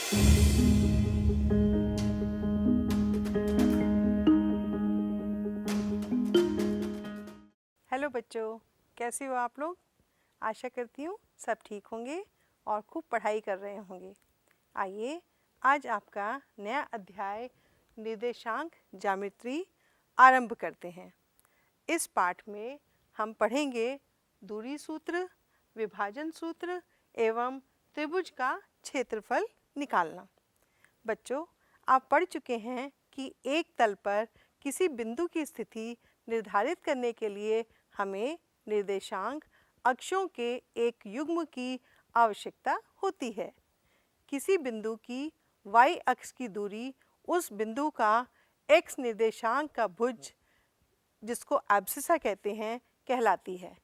Hello बच्चों, कैसे हो आप लोग? आशा करती हूँ सब ठीक होंगे और खूब पढ़ाई कर रहे होंगे। आइए आज आपका नया अध्याय निर्देशांक ज्यामिति आरंभ करते हैं। इस पाठ में हम पढ़ेंगे दूरी सूत्र, विभाजन सूत्र एवं त्रिभुज का क्षेत्रफल निकालना। बच्चों, आप पढ़ चुके हैं कि एक तल पर किसी बिंदु की स्थिति निर्धारित करने के लिए हमें निर्देशांक अक्षों के एक युग्म की आवश्यकता होती है। किसी बिंदु की y अक्ष की दूरी उस बिंदु का x निर्देशांक का भुज, जिसको एब्सिसा कहते हैं, कहलाती है।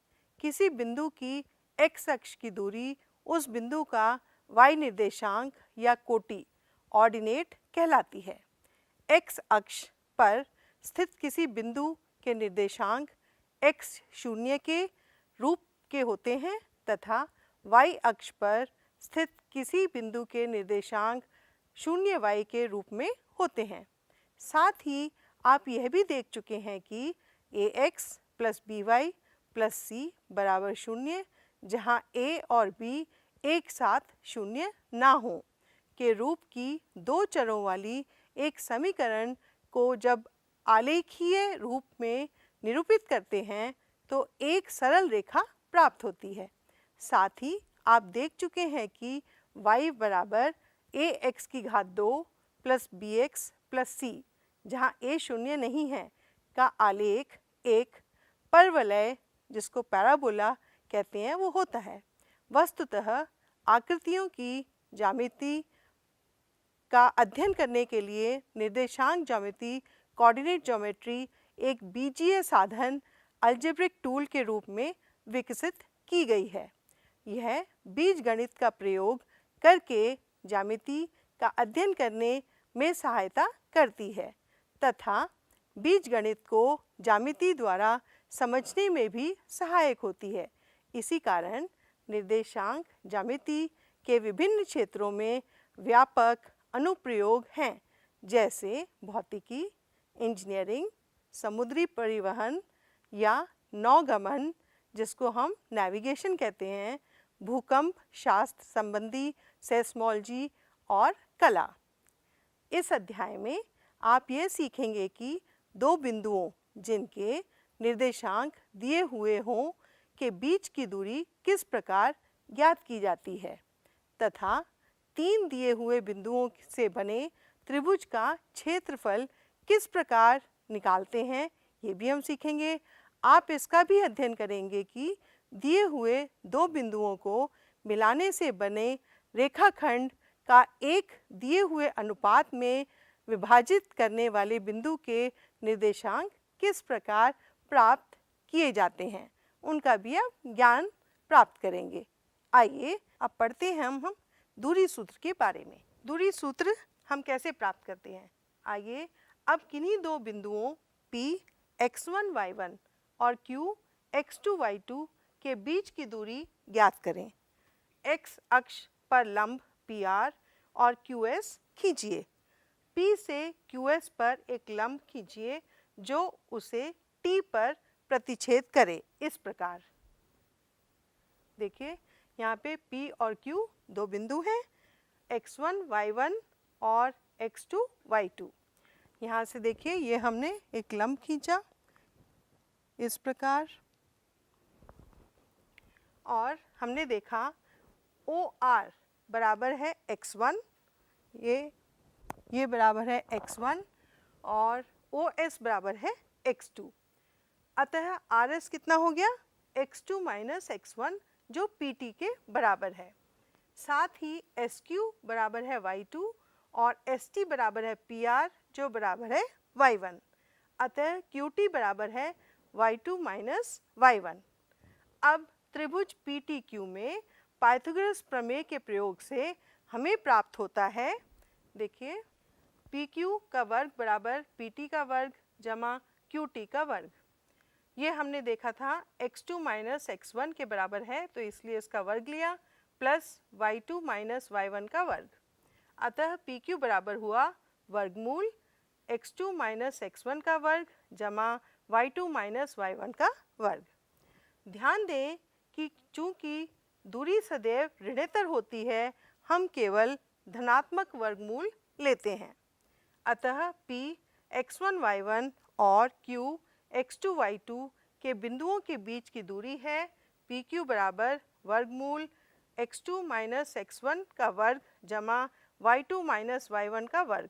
किसी बिंदु की x अक्ष की दूरी उस बिंदु का y निर्देशांक या कोटि, ऑर्डिनेट, कहलाती है। x अक्ष पर स्थित किसी बिंदु के निर्देशांक x शून्य के रूप के होते हैं तथा y अक्ष पर स्थित किसी बिंदु के निर्देशांक 0y के रूप में होते हैं। साथ ही आप यह भी देख चुके हैं कि ax plus by plus c बराबर 0, जहाँ a और b एक साथ शून्य ना हो के रूप की दो चरों वाली एक समीकरण को जब आलेखीय रूप में निरूपित करते हैं तो एक सरल रेखा प्राप्त होती है। साथ ही आप देख चुके हैं कि y बराबर ax की घात 2 प्लस bx प्लस c, जहाँ a शून्य नहीं है, का आलेख एक परवलय, जिसको पैराबोला कहते हैं, वो होता है। वस्तुतः आकृतियों की ज्यामिति का अध्ययन करने के लिए निर्देशांक ज्यामिति, कोऑर्डिनेट ज्योमेट्री, एक बीजीय साधन अलजेब्रिक टूल के रूप में विकसित की गई है। यह बीजगणित का प्रयोग करके ज्यामिति का अध्ययन करने में सहायता करती है तथा बीजगणित को ज्यामिति द्वारा समझने में भी सहायक होती है। इसी कारण निर्देशांक ज्यामिति के विभिन्न क्षेत्रों में व्यापक अनुप्रयोग हैं, जैसे भौतिकी, इंजीनियरिंग, समुद्री परिवहन या नौगमन, जिसको हम नेविगेशन कहते हैं, भूकंप शास्त्र संबंधी सेस्मोलॉजी और कला। इस अध्याय में आप ये सीखेंगे कि दो बिंदुओं जिनके निर्देशांक दिए हुए हों के बीच की दूरी किस प्रकार ज्ञात की जाती है तथा तीन दिए हुए बिंदुओं से बने त्रिभुज का क्षेत्रफल किस प्रकार निकालते हैं, ये भी हम सीखेंगे। आप इसका भी अध्ययन करेंगे कि दिए हुए दो बिंदुओं को मिलाने से बने रेखाखंड का एक दिए हुए अनुपात में विभाजित करने वाले बिंदु के निर्देशांक किस प्रकार प्राप्त किए जाते हैं, उनका भी आप ज्ञान प्राप्त करेंगे। आइए अब पढ़ते हैं हम दूरी सूत्र के बारे में। दूरी सूत्र हम कैसे प्राप्त करते हैं? आइए अब किन्हीं दो बिंदुओं P x1 y1 और Q x2 y2 के बीच की दूरी ज्ञात करें। x अक्ष पर लंब PR और QS खींचिए। P से QS पर एक लंब खींचिए जो उसे T पर प्रतिच्छेद करे। इस प्रकार देखिए, यहाँ पे P और Q दो बिंदु हैं, x1 y1 और x2 y2। यहाँ से देखिए, ये हमने एक लंब खींचा इस प्रकार और हमने देखा OR बराबर है x1, ये बराबर है x1 और OS बराबर है x2। अतः RS कितना हो गया? x2 माइनस x1, जो PT के बराबर है। साथ ही SQ बराबर है y2 और ST बराबर है PR, जो बराबर है y1। अतः QT बराबर है y2 माइनस y1। अब त्रिभुज PTQ में पाइथागोरस प्रमेय के प्रयोग से हमें प्राप्त होता है, देखिए, PQ का वर्ग बराबर PT का वर्ग जमा QT का वर्ग। ये हमने देखा था x2 माइनस x1 के बराबर है, तो इसलिए इसका वर्ग लिया, प्लस y2 माइनस y1 का वर्ग। अतः पी क्यू बराबर हुआ वर्गमूल x2 माइनस x1 का वर्ग जमा y2 माइनस y1 का वर्ग। ध्यान दें कि चूंकि दूरी सदैव ऋणोत्तर होती है, हम केवल धनात्मक वर्गमूल लेते हैं। अतः p x1 y1 और q x2 y2 के बिंदुओं के बीच की दूरी है पी क्यू बराबर वर्गमूल x2 माइनस x1 का वर्ग जमा y2 माइनस y1 का वर्ग,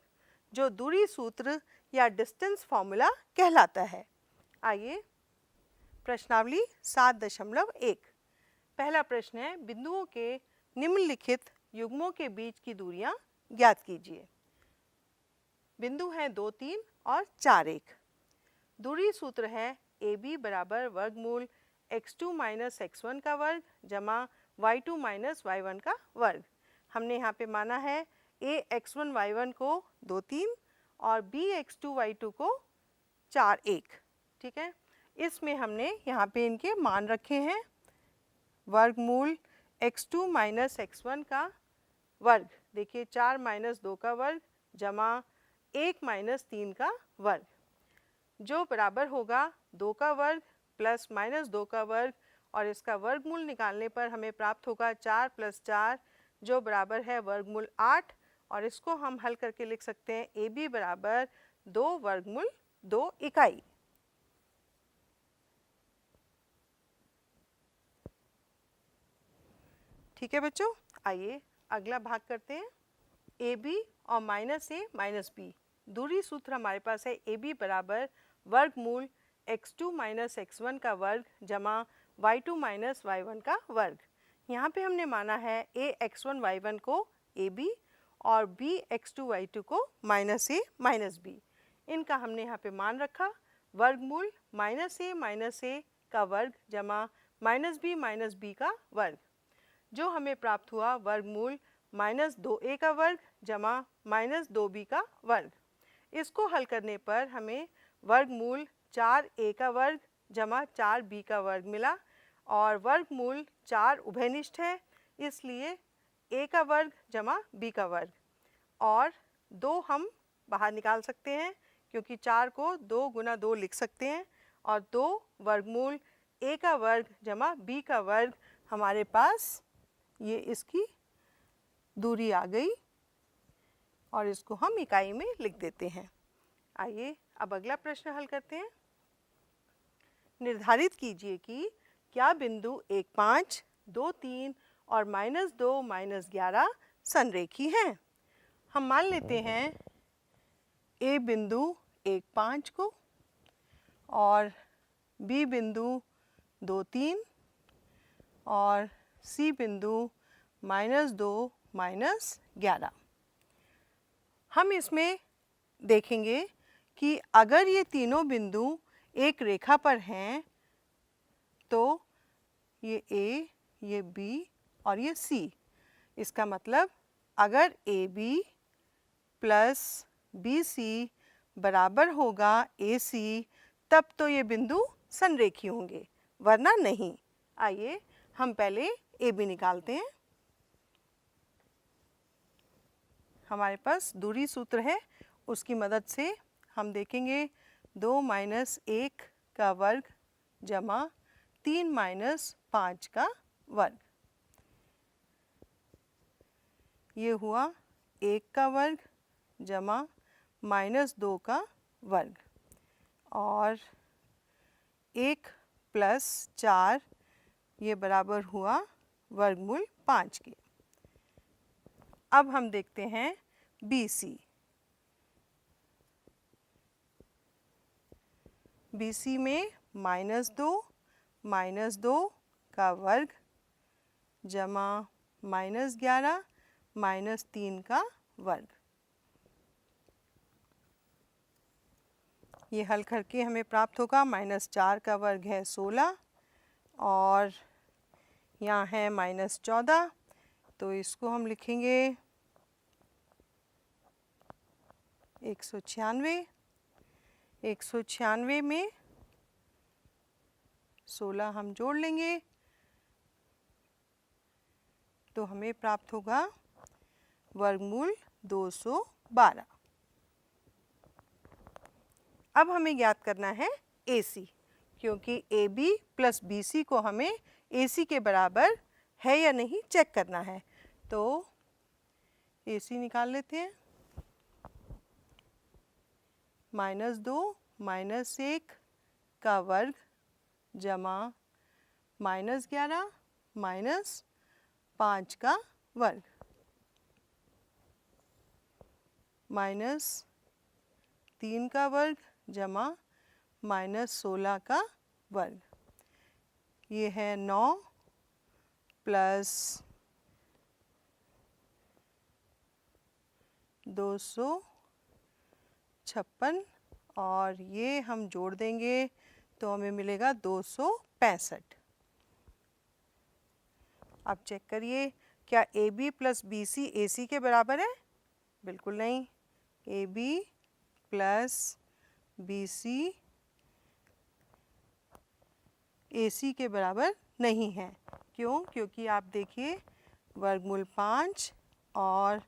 जो दूरी सूत्र या डिस्टेंस फॉर्मूला कहलाता है। आइए प्रश्नावली 7.1। पहला प्रश्न है, बिंदुओं के निम्नलिखित युग्मों के बीच की दूरियां ज्ञात कीजिए। बिंदु हैं 2, 3 और 4, 1। दूरी सूत्र है ए बी बराबर वर्गमूल x2 माइनस x1 का वर्ग जमा y2 माइनस y1 का वर्ग। हमने यहाँ पे माना है a x1 y1 को 2, 3 और b x2 y2 को 4, 1। ठीक है, इसमें हमने यहाँ पे इनके मान रखे हैं। वर्गमूल x2 माइनस x1 का वर्ग, देखिए 4 माइनस 2 का वर्ग जमा 1 माइनस 3 का वर्ग, जो बराबर होगा 2 का वर्ग प्लस माइनस 2 का वर्ग, और इसका वर्गमूल निकालने पर हमें प्राप्त होगा 4 प्लस 4, जो बराबर है वर्गमूल 8। और इसको हम हल करके लिख सकते हैं ए बी बराबर 2 वर्गमूल 2 इकाई। ठीक है बच्चों, आइए अगला भाग करते हैं। ए बी और माइनस ए माइनस बी, दूरी सूत्र हमारे पास है ए बी बराबर वर्गमूल x2 माइनस x1 का वर्ग जमा y2 माइनस y1 का वर्ग। यहाँ पे हमने माना है a x1 y1 को ए बी और b x2 y2 को माइनस ए माइनस बी। इनका हमने यहाँ पे मान रखा वर्गमूल माइनस ए का वर्ग जमा माइनस बी का वर्ग, जो हमें प्राप्त हुआ वर्गमूल माइनस 2a का वर्ग जमा माइनस 2b का वर्ग। इसको हल करने पर हमें वर्गमूल 4a का वर्ग जमा 4b का वर्ग मिला, और वर्गमूल 4 उभयनिष्ठ है, इसलिए a का वर्ग जमा b का वर्ग, और 2 हम बाहर निकाल सकते हैं क्योंकि 4 को 2 गुना 2 लिख सकते हैं, और 2 वर्गमूल a का वर्ग जमा b का वर्ग, हमारे पास ये इसकी दूरी आ गई, और इसको हम इकाई में लिख देते हैं। आइए अब अगला प्रश्न हल करते हैं। निर्धारित कीजिए कि क्या बिंदु 1, 5, 2, 3 और -2, -11 संरेखी हैं। हम मान लेते हैं ए बिंदु 1, 5 को और बी बिंदु 2, 3 और सी बिंदु -2, -11। हम इसमें देखेंगे कि अगर ये तीनों बिंदु एक रेखा पर हैं तो ये ए, ये बी और ये सी। इसका मतलब अगर a b plus b c बराबर होगा ए सी, तब तो ये बिंदु संरेखी होंगे, वरना नहीं। आइए हम पहले ए बी निकालते हैं। हमारे पास दूरी सूत्र है, उसकी मदद से हम देखेंगे 2 माइनस 1 का वर्ग जमा 3 माइनस 5 का वर्ग। ये हुआ 1 का वर्ग जमा -2 का वर्ग, और 1 प्लस 4 ये बराबर हुआ वर्गमूल 5 के। अब हम देखते हैं बी सी। बी सी में -2 का वर्ग जमा -11 -3 का वर्ग। ये हल करके हमें प्राप्त होगा -4 का वर्ग है 16, और यहाँ है -14, तो इसको हम लिखेंगे 196। 196 में 16 हम जोड़ लेंगे तो हमें प्राप्त होगा वर्गमूल 212। अब हमें ज्ञात करना है AC, क्योंकि AB प्लस BC को हमें AC के बराबर है या नहीं चेक करना है। तो AC निकाल लेते हैं। -2 -1 का वर्ग जमा -11 -5 का वर्ग -3 का वर्ग जमा -16 का वर्ग। ये है 9 प्लस 256 और ये हम जोड़ देंगे तो हमें मिलेगा 265। अब चेक करिए, क्या AB प्लस BC AC के बराबर है? बिल्कुल नहीं। AB प्लस BC AC के बराबर नहीं है। क्यों? क्योंकि आप देखिए वर्गमूल 5 और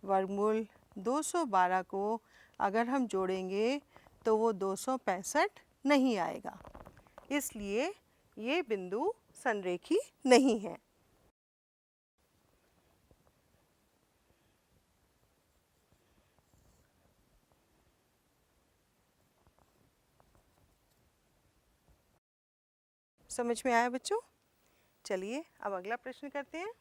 वर्गमूल 212 को अगर हम जोड़ेंगे तो वो 265 नहीं आएगा, इसलिए ये बिंदु संरेखी नहीं है। समझ में आया बच्चों? चलिए अब अगला प्रश्न करते हैं।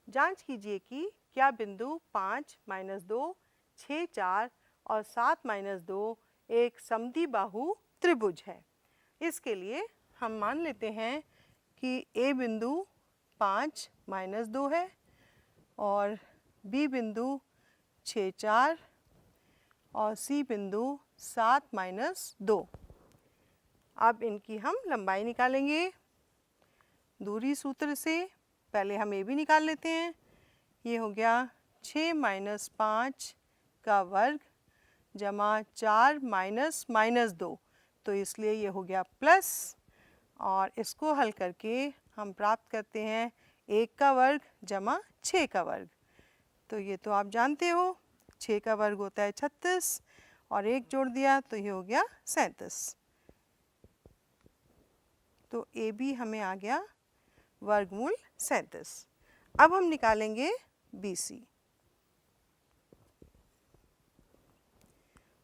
जांच कीजिए कि क्या बिंदु 5 -2 6 4 और 7 -2 एक समद्विबाहु त्रिभुज है। इसके लिए हम मान लेते हैं कि A बिंदु 5 -2 है और B बिंदु 6 4 और C बिंदु 7 -2। अब इनकी हम लंबाई निकालेंगे दूरी सूत्र से। पहले हम AB निकाल लेते हैं। ये हो गया 6 - 5 का वर्ग जमा 4 -2, तो इसलिए ये हो गया प्लस, और इसको हल करके हम प्राप्त करते हैं 1 का वर्ग जमा 6 का वर्ग। तो ये तो आप जानते हो 6 का वर्ग होता है 36 और 1 जोड़ दिया तो ये हो गया 37। तो AB हमें आ गया वर्गमूल 37। अब हम निकालेंगे BC।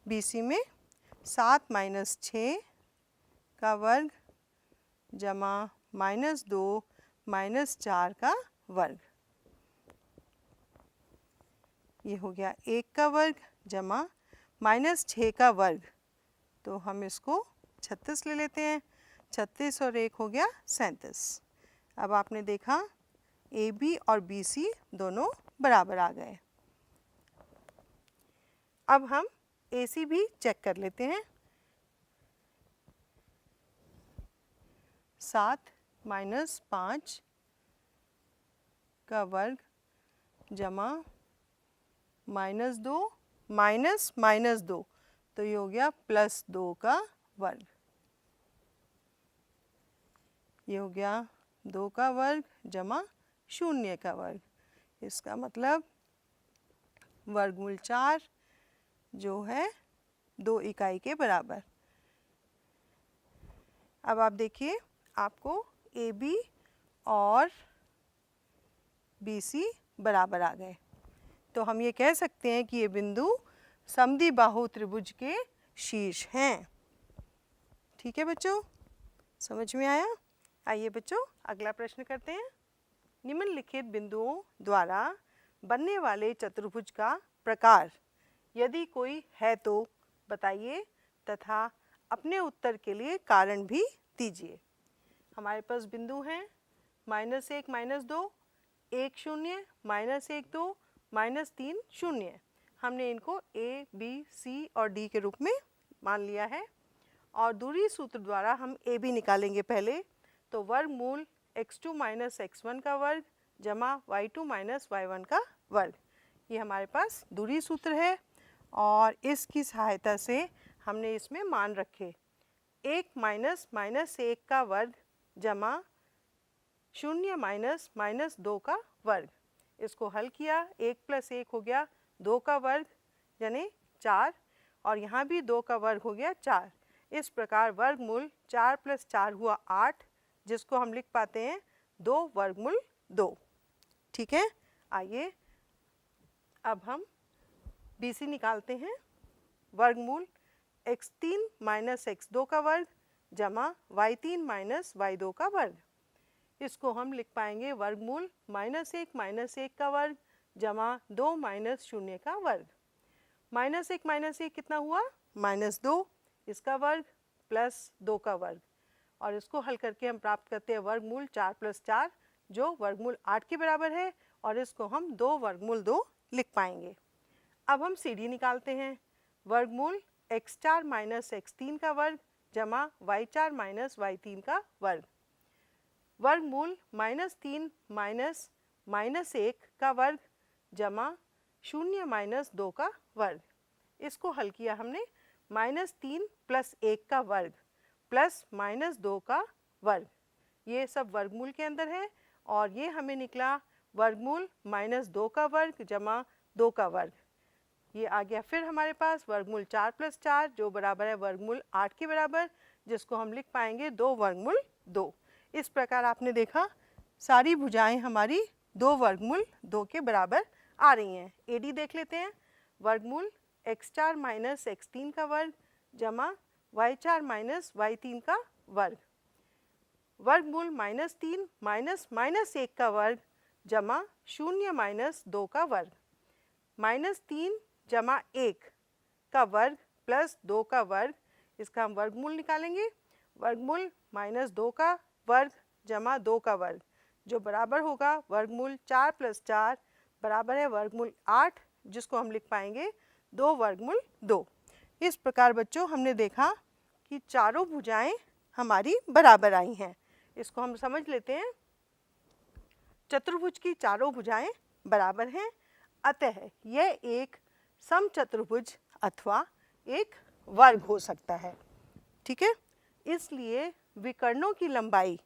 BC में 7 - 6 का वर्ग जमा -2 -4 का वर्ग। ये हो गया 1 का वर्ग जमा -6 का वर्ग, तो हम इसको 36 ले लेते हैं। 36 और 1 हो गया 37। अब आपने देखा AB और BC दोनों बराबर आ गए। अब हम AC भी चेक कर लेते हैं। 7 - 5 का वर्ग जमा -2 -2, तो ये हो गया +2 का वर्ग। ये हो गया 2 का वर्ग जमा 0 का वर्ग। इसका मतलब वर्गमूल 4 जो है 2 इकाई के बराबर। अब आप देखिए आपको AB और BC बराबर आ गए, तो हम ये कह सकते हैं कि ये बिंदु समद्विबाहु त्रिभुज के शीर्ष हैं। ठीक है बच्चों, समझ में आया? आइए बच्चों अगला प्रश्न करते हैं। निम्नलिखित बिंदुओं द्वारा बनने वाले चतुर्भुज का प्रकार यदि कोई है तो बताइए तथा अपने उत्तर के लिए कारण भी दीजिए। हमारे पास बिंदु हैं -1 -2 1 0 -1 2 -3 0। हमने इनको A B C और D के रूप में मान लिया है और दूरी सूत्र द्वारा हम AB निकालेंगे पहले। तो वर्गमूल x2 - x1 का वर्ग जमा y2 - y1 का वर्ग, ये हमारे पास दूरी सूत्र है और इसकी सहायता से हमने इसमें मान रखे 1 -1 का वर्ग जमा 0 - -2 का वर्ग। इसको हल किया 1 + 1 हो गया 2 का वर्ग यानी 4 और यहाँ भी 2 का वर्ग हो गया 4। इस प्रकार वर्गमूल 4 + 4 हुआ 8, जिसको हम लिख पाते हैं 2 वर्गमूल 2। ठीक है, आइए अब हम BC निकालते हैं। वर्गमूल x3 - x2 का वर्ग जमा y3 - y2 का वर्ग। इसको हम लिख पाएंगे वर्गमूल -1 - 1 का वर्ग जमा 2 - 0 का वर्ग। -1 - 1 कितना हुआ? -2, इसका वर्ग प्लस 2 का वर्ग, और इसको हल करके हम प्राप्त करते हैं वर्गमूल 4 + 4 जो वर्गमूल 8 के बराबर है, और इसको हम 2 वर्गमूल 2 लिख पाएंगे। अब हम CD निकालते हैं। वर्गमूल x4 - x3 का वर्ग जमा y4 - y3 का वर्ग। वर्गमूल -3 - -1 का वर्ग जमा 0 - 2 का वर्ग। इसको हल किया हमने -3 + 1 का वर्ग प्लस -2 का वर्ग। ये सब वर्गमूल के अंदर है, और ये हमें निकला वर्गमूल -2 का वर्ग जमा 2 का वर्ग। ये आ गया फिर हमारे पास वर्गमूल 4 + 4 जो बराबर है वर्गमूल 8 के बराबर, जिसको हम लिख पाएंगे 2 वर्गमूल 2। इस प्रकार आपने देखा सारी भुजाएं हमारी 2 वर्गमूल 2 के बराबर आ रही हैं। AD देख लेते हैं। वर्गमूल x4 - x3 का वर्ग जमा y4 - y3 का वर्ग। वर्गमूल -3 - -1 का वर्ग जमा 0 - 2 का वर्ग। -3 जमा 1 का वर्ग प्लस 2 का वर्ग, इसका हम वर्गमूल निकालेंगे। वर्गमूल -2 का वर्ग जमा 2 का वर्ग, जो बराबर होगा वर्गमूल 4 + 4 बराबर है वर्गमूल 8, जिसको हम लिख पाएंगे 2 वर्गमूल 2। इस प्रकार बच्चों हमने देखा कि चारों भुजाएं हमारी बराबर आई हैं। इसको हम समझ लेते हैं। चतुर्भुज की चारों भुजाएं बराबर हैं, अतः यह एक समचतुर्भुज अथवा एक वर्ग हो सकता है। ठीक है, इसलिए विकर्णों की लंबाई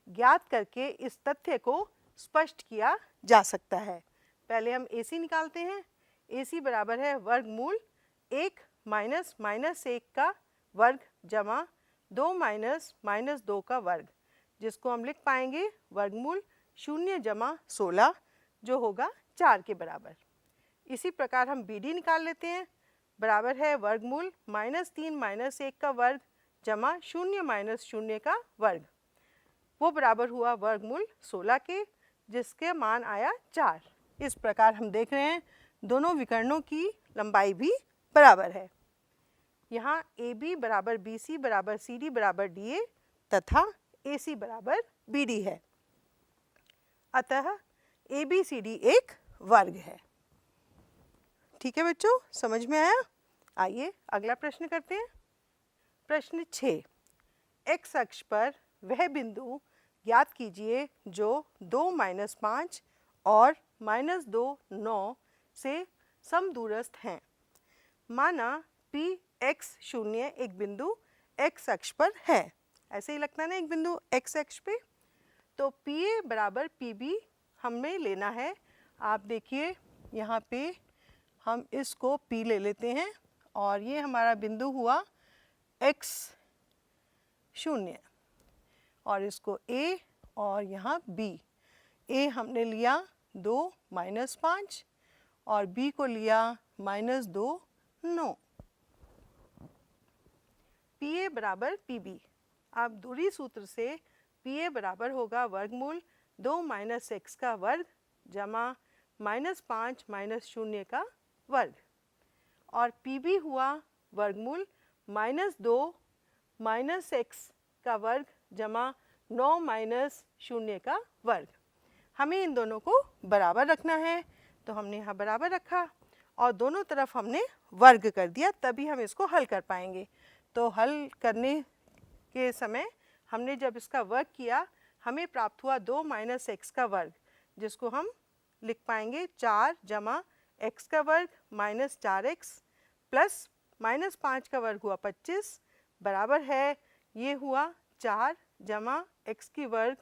ज्ञात करके इस तथ्य को स्पष्ट किया जा सकता है। पहले हम AC निकालते हैं। AC बराबर है वर्गमूल 1 - -1 का वर्ग जमा 2 - -2 का वर्ग, जिसको हम लिख पाएंगे वर्गमूल 0 जमा 16 जो होगा 4 के बराबर। इसी प्रकार हम BD निकाल लेते हैं। बराबर है वर्गमूल -3 - 1 का वर्ग जमा 0 - 0 का वर्ग। वो बराबर हुआ वर्गमूल 16 के, जिसके मान आया 4। इस प्रकार हम देख रहे हैं दोनों विकर्णों की लंबाई भी बराबर है। यहाँ AB बराबर BC बराबर CD बराबर DA तथा AC बराबर BD है, अतः ABCD एक वर्ग है। ठीक है बच्चों, समझ में आया? आइए अगला प्रश्न करते हैं। प्रश्न 6, x अक्ष पर वह बिंदु ज्ञात कीजिए जो 2 - 5 और -2 9 से समदूरस्थ हैं। माना P(x0) एक बिंदु x अक्ष पर है। ऐसे ही लगता है ना एक बिंदु x अक्ष पे। तो PA बराबर PB हमें लेना है। आप देखिए यहाँ पे हम इसको P ले लेते हैं, और ये हमारा बिंदु हुआ x0, और इसको A और यहाँ B। A हमने लिया 2 - 5 और B को लिया -2 9। PA बराबर PB। आप दूरी सूत्र से PA बराबर होगा वर्गमूल 2 - x का वर्ग जमा -5 - 0 का वर्ग, और PB हुआ वर्गमूल -2 - x का वर्ग जमा 9 - 0 का वर्ग। हमें इन दोनों को बराबर रखना है, तो हमने यहाँ बराबर रखा और दोनों तरफ हमने वर्ग कर दिया, तभी हम इसको हल कर पाएंगे। तो हल करने के समय हमने जब इसका वर्ग किया, हमें प्राप्त हुआ 2 - x का वर्ग, जिसको हम लिख पाएंगे 4 जमा x का वर्ग -4x प्लस -5 का वर्ग हुआ 25 बराबर है, ये हुआ 4 जमा x की वर्ग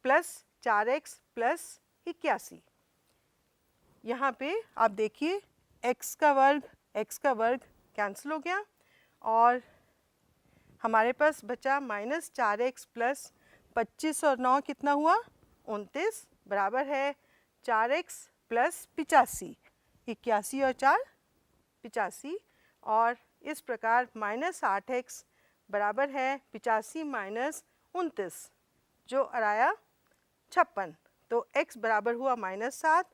प्लस 4x प्लस 81। यहाँ पे आप देखिए x का वर्ग कैंसिल हो गया और हमारे पास बचा -4x प्लस 25 और 9 कितना हुआ 29 बराबर है 4x प्लस 85, 81 और 4 85 और इस प्रकार -8x बराबर है 85 माइनस 29 जो आया 56। तो x बराबर हुआ -7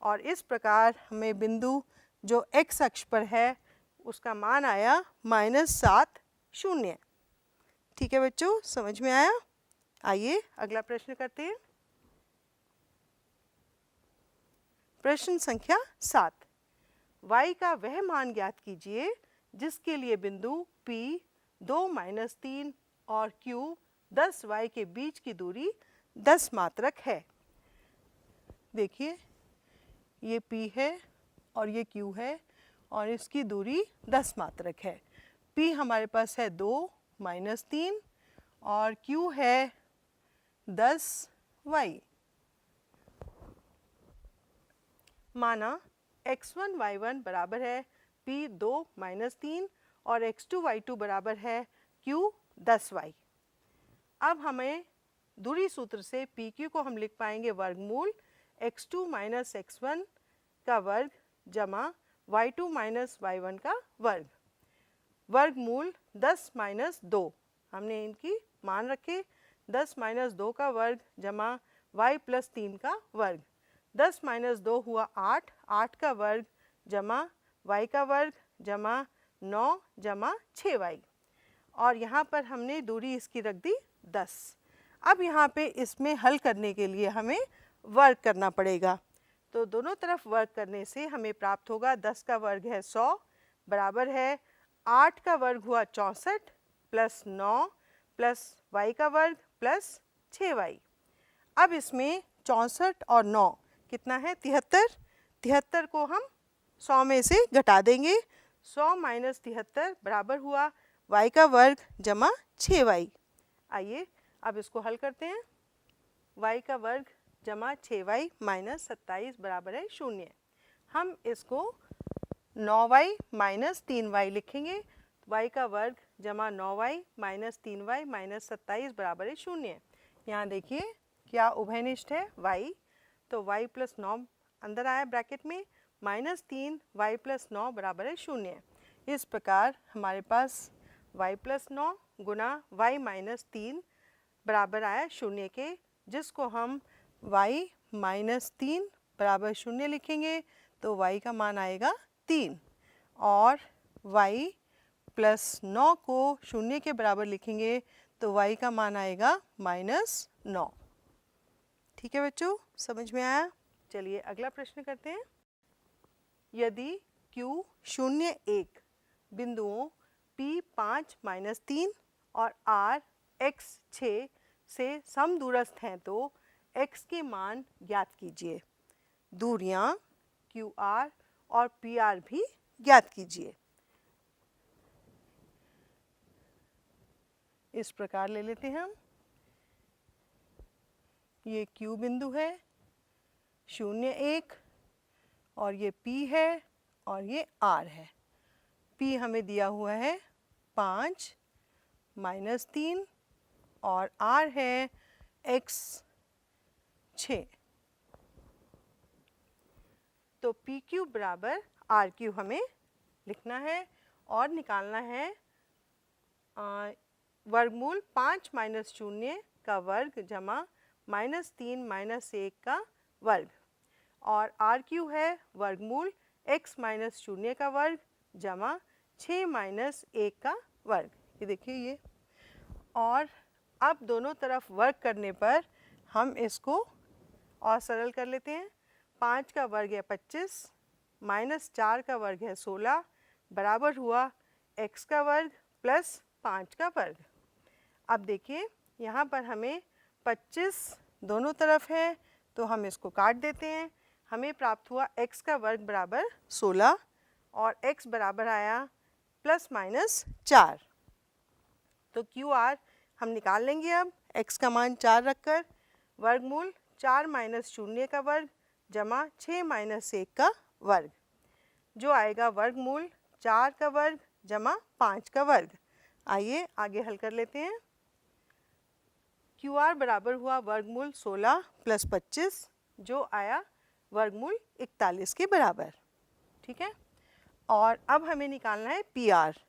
और इस प्रकार हमें बिंदु जो x अक्ष पर है उसका मान आया -7 शून्य। ठीक है बच्चों, समझ में आया? आइए अगला प्रश्न करते हैं। प्रश्न संख्या 7, y का वह मान ज्ञात कीजिए जिसके लिए बिंदु P 2 - 3 और Q 10y के बीच की दूरी 10 मात्रक है। देखिए ये P है और ये Q है और इसकी दूरी 10 मात्रक है। P हमारे पास है 2 - 3 और Q है 10y। माना x1 y1 बराबर है P 2 - 3 और x2 y2 बराबर है Q 10y। अब हमें दूरी सूत्र से PQ को हम लिख पाएंगे वर्गमूल x2 - x1 का वर्ग जमा y2 - y1 का वर्ग, वर्गमूल 10 - 2 हमने इनकी मान रखे 10 - 2 का वर्ग जमा y प्लस 3 का वर्ग, 10 - 2 हुआ 8, 8 का वर्ग जमा y का वर्ग जमा 9 जमा 6y और यहाँ पर हमने दूरी इसकी रख दी 10। अब यहाँ पे इसमें हल करने के लिए हमें वर्ग करना पड़ेगा। तो दोनों तरफ वर्ग करने से हमें प्राप्त होगा 10 का वर्ग है 100 बराबर है 8 का वर्ग हुआ 64 प्लस 9 प्लस y का वर्ग प्लस 6y। अब इसमें 64 और 9 कितना है 73, 73 को हम 100 में से घटा देंगे, 100 माइनस 73 बराबर हुआ y का वर्ग जमा 6y। आइए अब इसको हल करते हैं। y का वर्ग जमा 6y माइनस 27 बराबर है 0। हम इसको 9y माइनस 3y लिखेंगे। y का वर्ग जमा 9y माइनस 3y माइनस 27 बराबर है 0। यहाँ देखिए क्या उभयनिष्ठ है y, तो y प्लस 9 अंदर आया ब्रैकेट में माइनस 3y प्लस 9 बराबर है 0। इस प्रकार हमारे पास y प्लस 9 गुना y माइनस 3 बराबर आया 0 के, जिसको हम y माइनस 3 बराबर 0 लिखेंगे तो y का मान आएगा 3 और y प्लस 9 को 0 के बराबर लिखेंगे तो y का मान आएगा -9। ठीक है बच्चों, समझ में आया? चलिए अगला प्रश्न करते हैं। यदि Q 0 1 बिंदुओं P 5 - 3 और R x 6 से समदूरस्थ हैं तो x के मान ज्ञात कीजिए। दूरियां QR और PR भी ज्ञात कीजिए। इस प्रकार ले लेते हैं हम, ये Q बिंदु है 0 1 और ये P है और ये R है। P हमें दिया हुआ है 5 - 3 और R है x 6। तो PQ बराबर RQ हमें लिखना है और निकालना है वर्गमूल 5 - 0 का वर्ग जमा -3 - 1 का वर्ग और RQ है वर्गमूल x - 0 का वर्ग जमा 6 - 1 का वर्ग। ये देखिए ये, और अब दोनों तरफ वर्ग करने पर हम इसको और सरल कर लेते हैं। 5 का वर्ग है 25 माइनस 4 का वर्ग है 16 बराबर हुआ x का वर्ग प्लस 5 का वर्ग। अब देखिए यहाँ पर हमें 25 दोनों तरफ है तो हम इसको काट देते हैं। हमें प्राप्त हुआ x का वर्ग बराबर 16 और x बराबर आया प्लस माइनस 4। तो QR हम निकाल लेंगे। अब x का मान 4 रखकर वर्गमूल 4 - 0 का वर्ग जमा 6 - 1 का वर्ग। जो आएगा वर्गमूल 4 का वर्ग जमा 5 का वर्ग। आइए आगे हल कर लेते हैं। क्यू आर बराबर हुआ वर्गमूल 16 प्लस 25, जो आया वर्गमूल 41 के बराबर। ठीक है, और अब हमें निकालना है पी आर।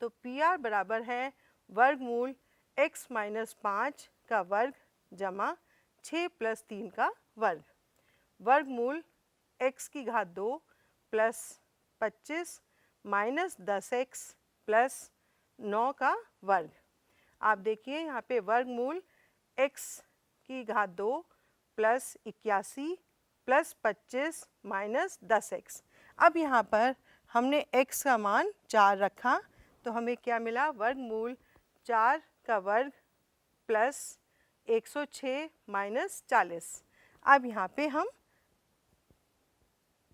तो पी आर बराबर है वर्गमूल x माइनस 5 का वर्ग जमा 6 प्लस 3 का वर्ग, वर्गमूल x की घात 2 प्लस 25 माइनस 10x प्लस 9 का वर्ग। आप देखिए यहाँ पे वर्गमूल x की घात 2 प्लस 81 प्लस 25 माइनस 10x। अब यहाँ पर हमने x का मान 4 रखा, तो हमें क्या मिला? वर्गमूल 4 का वर्ग प्लस 106 माइनस 40। अब यहाँ पे हम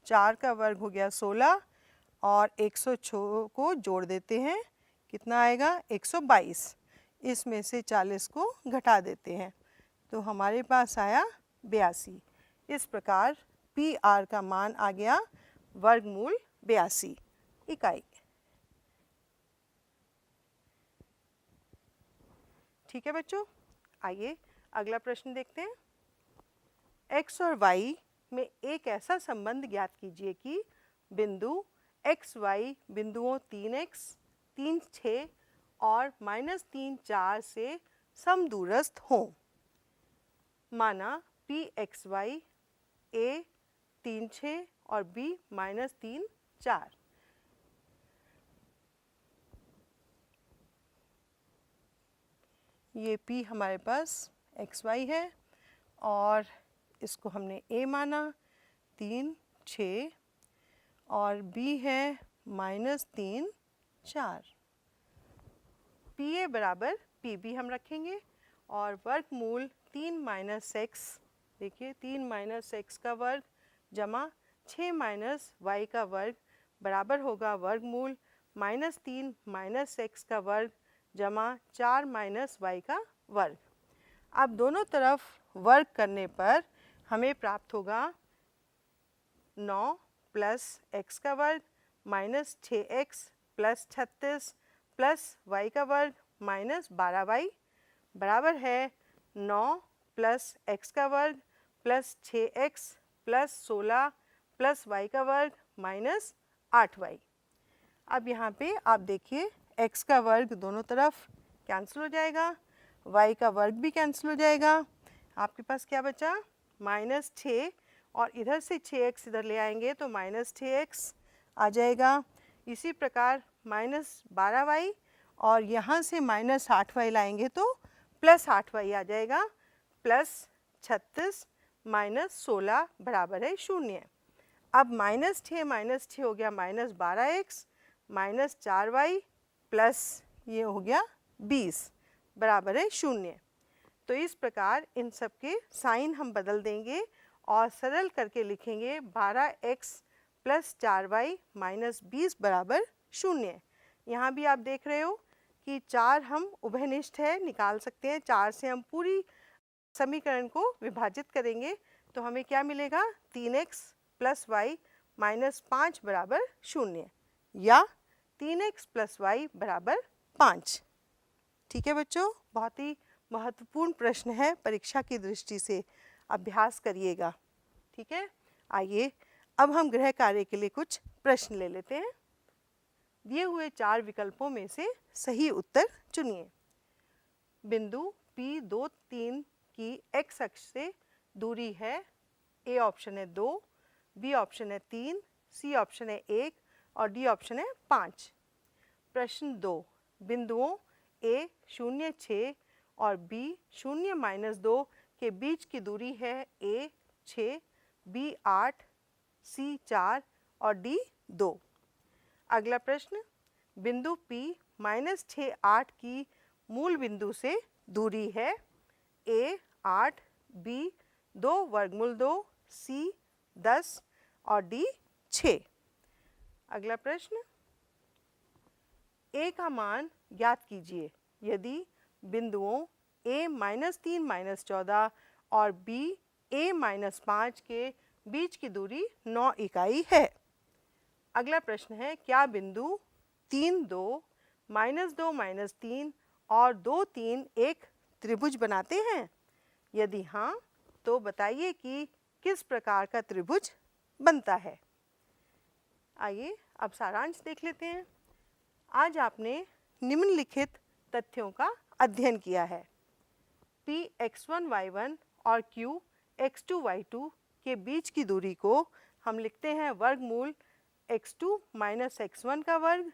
4 का वर्ग हो गया 16 और 106 को जोड़ देते हैं, कितना आएगा? 122। इसमें से 40 को घटा देते हैं, तो हमारे पास आया 82। इस प्रकार पी आर का मान आ गया वर्गमूल 82 इकाई। ठीक है बच्चों, आइए अगला प्रश्न देखते हैं। x और y में एक ऐसा संबंध ज्ञात कीजिए कि बिंदु x y बिंदुओं 3x 3 6 और -3 4 से समदूरस्थ हों। माना p x y a 3 6 और b -3 4। ये p हमारे पास x y है और इसको हमने a माना 3 6 और b है -3 4। पी ए बराबर पी बी हम रखेंगे और वर्गमूल 3 माइनस एक्स, देखिए 3 माइनस एक्स का वर्ग जमा 6 माइनस वाई का वर्ग बराबर होगा वर्गमूल -3 माइनस एक्स का वर्ग जमा 4 माइनस वाई का वर्ग। अब दोनों तरफ वर्ग करने पर हमें प्राप्त होगा 9 प्लस एक्स का वर्ग minus 6x plus 36 plus Y का वर्ग माइनस 12y बराबर है 9 प्लस एक्स का वर्ग plus 6x plus 16 plus Y का वर्ग माइनस 8y। अब यहाँ पे आप देखिए x का वर्ग दोनों तरफ कैंसिल हो जाएगा, y का वर्ग भी कैंसिल हो जाएगा। आपके पास क्या बचा? -6 और इधर से 6x इधर ले आएंगे तो -6x आ जाएगा। इसी प्रकार -12y और यहाँ से -8y लाएंगे तो +8y आ जाएगा। प्लस 36 माइनस 16 बराबर है 0। अब -6 हो गया -12x माइनस 4y प्लस ये हो गया 20 बराबर है 0। तो इस प्रकार इन सब के साइन हम बदल देंगे और सरल करके लिखेंगे 12x प्लस 4y माइनस 20 बराबर 0। यहाँ भी आप देख रहे हो कि 4 हम उभयनिष्ठ है, निकाल सकते हैं। 4 से हम पूरी समीकरण को विभाजित करेंगे तो हमें क्या मिलेगा? 3x प्लस वाई माइनस 5 बराबर 0 या 3x प्लस वाई बराबर 5। ठीक है बच्चों, बहुत ही महत्वपूर्ण प्रश्न है, परीक्षा की दृष्टि से अभ्यास करिएगा। ठीक है, आइए अब हम गृह कार्य के लिए कुछ प्रश्न ले लेते हैं। दिए हुए 4 विकल्पों में से सही उत्तर चुनिए। बिंदु P 2 3 की x अक्ष से दूरी है, A ऑप्शन है 2, B ऑप्शन है 3, C ऑप्शन है 1 और D ऑप्शन है 5। प्रश्न 2, बिंदुओं A 0 6 और B 0 -2 के बीच की दूरी है A 6, B 8, C 4 और D 2। अगला प्रश्न, बिंदु P -6 8 की मूल बिंदु से दूरी है A 8, B 2 वर्गमूल 2, C 10 और D 6। अगला प्रश्न, A का मान ज्ञात कीजिए यदि बिंदुओं A -3 -14 और B A -5 के बीच की दूरी 9 इकाई है। अगला प्रश्न है, क्या बिंदु 3 2 -2 -3 और 2 3 एक त्रिभुज बनाते हैं? यदि हाँ, तो बताइए कि किस प्रकार का त्रिभुज बनता है। आइए अब सारांश देख लेते हैं। आज आपने निम्नलिखित तथ्यों का अध्ययन किया है। P x1 y1 और Q x2 y2 के बीच की दूरी को हम लिखते हैं वर्गमूल x2 माइनस x1 का वर्ग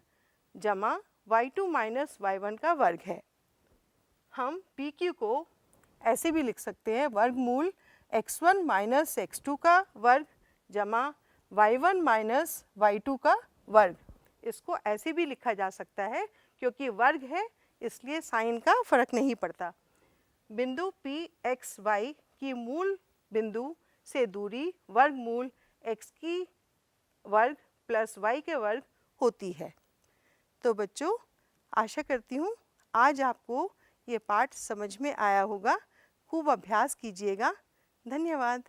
जमा y2 माइनस y1 का वर्ग है। हम PQ को ऐसे भी लिख सकते हैं वर्गमूल x1 माइनस x2 का वर्ग जमा y1 माइनस y2 का वर्ग। इसको ऐसे भी लिखा जा सकता है, क्योंकि वर्ग है इसलिए साइन का फर्क नहीं पड़ता। बिंदु P x y की मूल बिंदु से दूरी वर्गमूल x की वर्ग प्लस y के वर्ग होती है। तो बच्चों, आशा करती हूँ आज आपको ये पाठ समझ में आया होगा। खूब अभ्यास कीजिएगा। धन्यवाद।